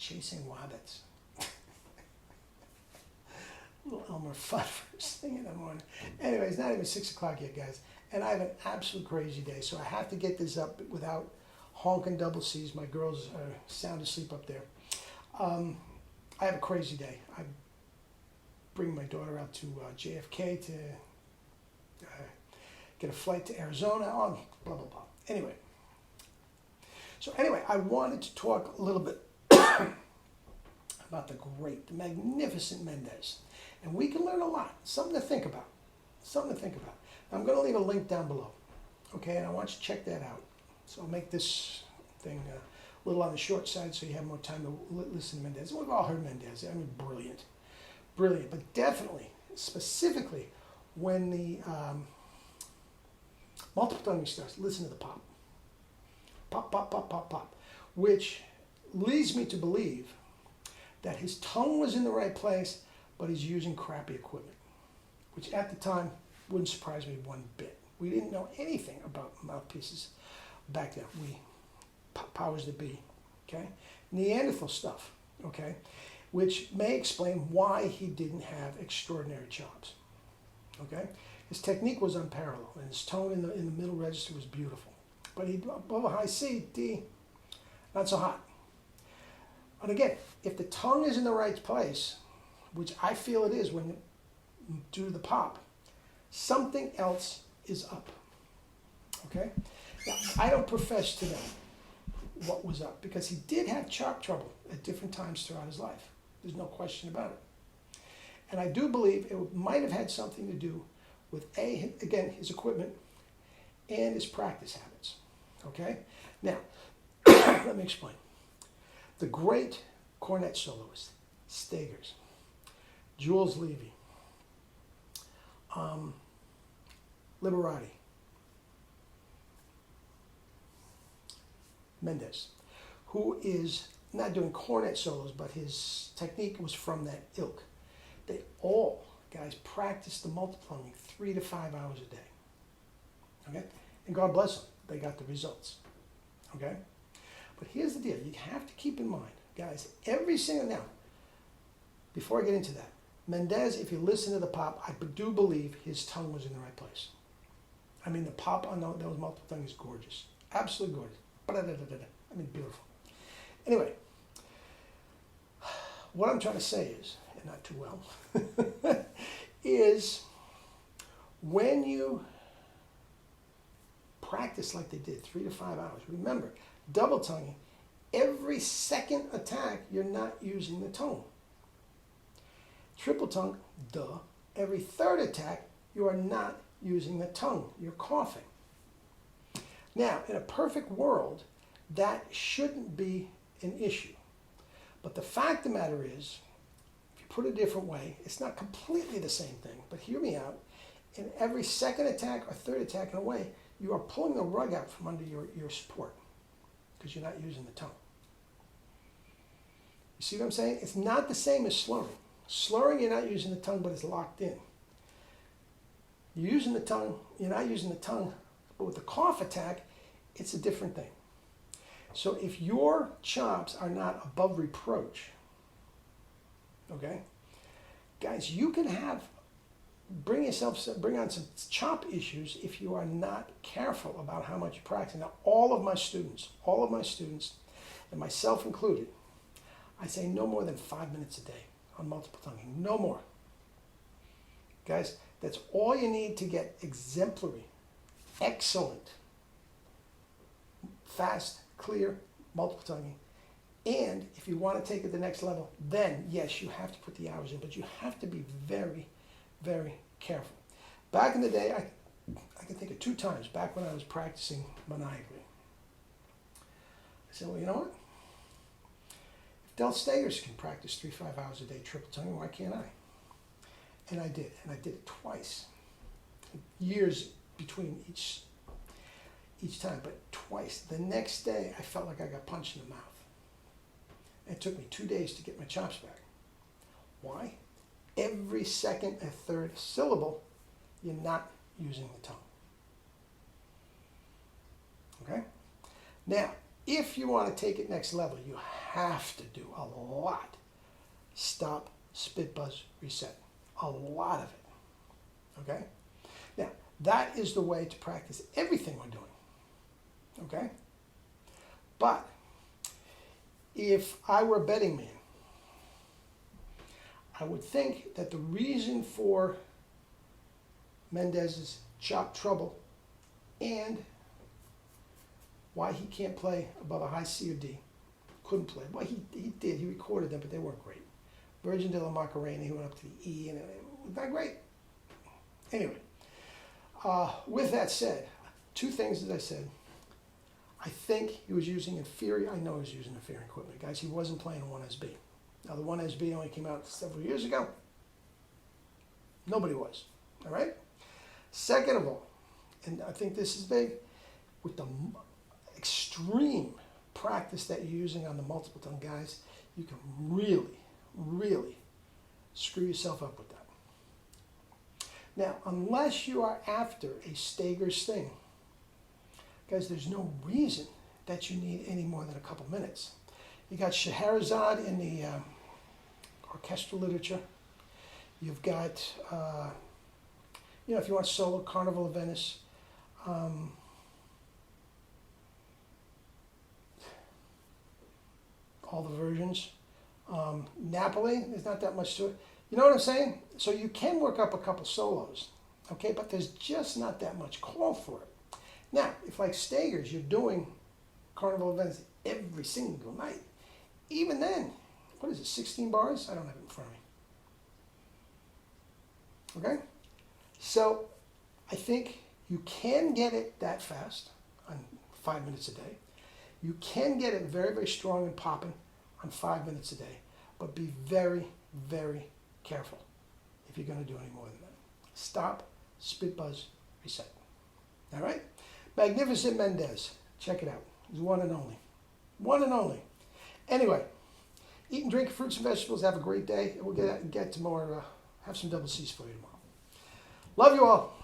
chasing wabbits. A little Elmer Fudd first thing in the morning. Anyway, it's not even 6 o'clock yet, guys. And I have an absolute crazy day, so I have to get this up without honking double C's. My girls are sound asleep up there. I have a crazy day. I bring my daughter out to JFK to get a flight to Arizona, on blah, blah, blah. Anyway, I wanted to talk a little bit about the great, the magnificent Mendez. And we can learn a lot, something to think about, I'm going to leave a link down below, okay? And I want you to check that out. So I'll make this thing a little on the short side so you have more time to listen to Mendez. We've all heard Mendez. I mean, brilliant. But definitely, specifically, when the multiple tonguing starts, listen to the pop. Pop, pop, pop, pop, pop. Which leads me to believe that his tongue was in the right place, but he's using crappy equipment. Which at the time wouldn't surprise me one bit. We didn't know anything about mouthpieces back then. We powers that be, okay? Neanderthal stuff, okay? Which may explain why he didn't have extraordinary chops, okay? His technique was unparalleled, and his tone in the middle register was beautiful. But he above a high C, D, not so hot. And again, if the tongue is in the right place, which I feel it is when due to the pop, something else is up, okay? Now, I don't profess to know what was up, because he did have chop trouble at different times throughout his life. There's no question about it. And I do believe it might have had something to do with, again, his equipment and his practice habits, okay? Now, let me explain. The great cornet soloists, Stegers, Jules Levy, Liberati, Mendez, who is not doing cornet solos, but his technique was from that ilk. They all, guys, practiced the multi-tonguing 3 to 5 hours a day. Okay? And God bless them, they got the results. Okay? But here's the deal, you have to keep in mind, guys, every single, now, before I get into that, Mendez, if you listen to the pop, I do believe his tongue was in the right place. I mean, the pop on those multiple tongues is gorgeous. Absolutely gorgeous. I mean, beautiful. Anyway, what I'm trying to say is, and not too well, is when you practice like they did, 3 to 5 hours, remember, double tonguing, every second attack, you're not using the tone. Triple tongue, duh. Every third attack, you are not using the tongue. You're coughing. Now, in a perfect world, that shouldn't be an issue. But the fact of the matter is, if you put it a different way, it's not completely the same thing. But hear me out. In every second attack or third attack in a way, you are pulling the rug out from under your support because you're not using the tongue. You see what I'm saying? It's not the same as slurring. Slurring, you're not using the tongue, but it's locked in. You're using the tongue, you're not using the tongue, but with the cough attack, it's a different thing. So if your chops are not above reproach, okay, guys, you can bring on some chop issues if you are not careful about how much you practice. Now, all of my students, and myself included, I say no more than 5 minutes a day on multiple tonguing, no more. Guys, that's all you need to get exemplary, excellent, fast, clear, multiple tonguing. And if you want to take it to the next level, then yes, you have to put the hours in, but you have to be very, very careful. Back in the day, I can think of 2 times back when I was practicing maniacally. I said, well, you know what? If Del Stegers can practice 3 to 5 hours a day triple tonguing, why can't I? And I did it twice. Years between each time, but twice. The next day, I felt like I got punched in the mouth. It took me 2 days to get my chops back. Why? Every second and third syllable, you're not using the tongue. Okay? Now, if you want to take it next level, you have to do a lot. Stop, spit, buzz, reset. A lot of it. Okay? Now, that is the way to practice everything we're doing. Okay? But if I were a betting man, I would think that the reason for Mendez's chop trouble and why he can't play above a high C or D, couldn't play. Well, he did. He recorded them, but they weren't great. Virgin de la Macarena, he went up to the E, and it was not great. Anyway, with that said, two things as I said. I think he was using inferior, I know he was using inferior equipment. Guys, he wasn't playing a 1SB. Now, the 1SB only came out several years ago. Nobody was, all right? Second of all, and I think this is big, with the extreme practice that you're using on the multiple tone guys, you can really, really screw yourself up with that. Now, unless you are after a Stager's thing, guys, there's no reason that you need any more than a couple minutes. You got Scheherazade in the orchestral literature. You've got, if you want solo, Carnival of Venice. All the versions. Napoli, there's not that much to it. You know what I'm saying? So you can work up a couple solos, okay? But there's just not that much call for it. Now, if like Stager's, you're doing Carnival of Venice every single night, even then, what is it, 16 bars? I don't have it in front of me. Okay? So I think you can get it that fast on 5 minutes a day. You can get it very, very strong and popping on 5 minutes a day, but be very, very careful if you're going to do any more than that. Stop, spit, buzz, reset. All right? Magnificent Mendez. Check it out. He's one and only. One and only. Anyway, eat and drink fruits and vegetables. Have a great day. And we'll get to more, have some double C's for you tomorrow. Love you all.